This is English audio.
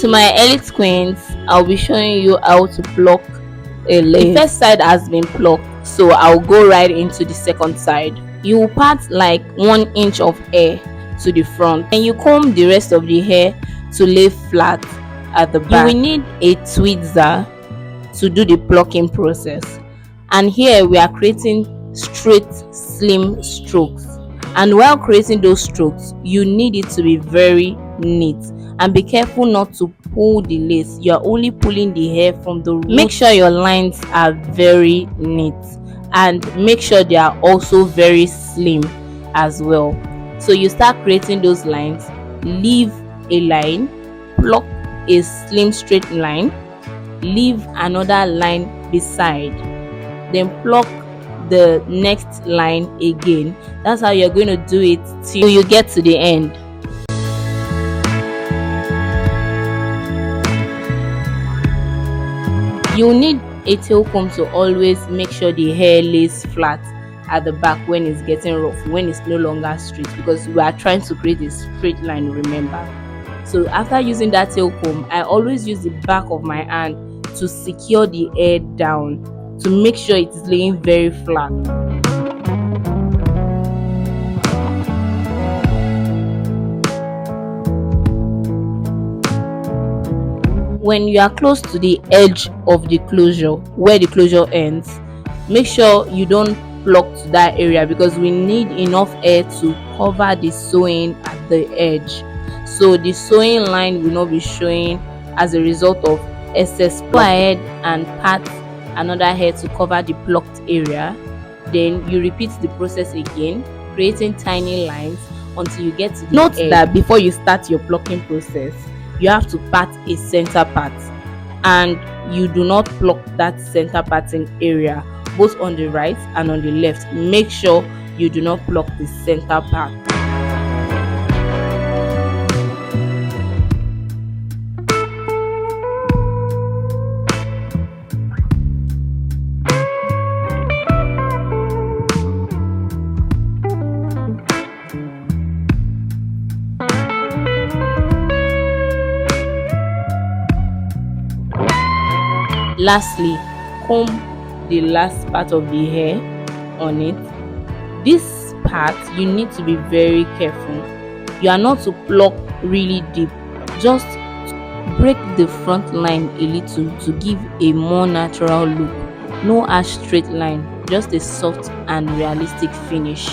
To my elite queens, I'll be showing you how to pluck a lace. The first side has been plucked, so I'll go right into the second side. You will part like 1 inch of hair to the front, and you comb the rest of the hair to lay flat at the back. You will need a tweezer to do the plucking process, and here we are creating straight slim strokes. And while creating those strokes, you need it to be very neat, and be careful not to pull the lace. You are only pulling the hair from the root. Make sure your lines are very neat, and make sure they are also very slim as well. So you start creating those lines, leave a line, pluck a slim straight line, leave another line beside, then pluck the next line again. That's how you're going to do it till you get to the end. You need a tail comb to always make sure the hair lays flat at the back when it's getting rough, when it's no longer straight, because we are trying to create a straight line, remember. So after using that tail comb, I always use the back of my hand to secure the hair down, to make sure it is laying very flat. When you are close to the edge of the closure, where the closure ends, make sure you don't pluck to that area, because we need enough hair to cover the sewing at the edge, so the sewing line will not be showing as a result of excess. Go ahead and part another hair to cover the plucked area. Then you repeat the process again, creating tiny lines until you get to the Note edge. That before you start your plucking process, you have to part a center part, and you do not pluck that center parting area, both on the right and on the left. Make sure you do not pluck the center part. Lastly, comb the last part of the hair on it. This part, you need to be very careful. You are not to pluck really deep, just break the front line a little to give a more natural look. No harsh straight line, just a soft and realistic finish.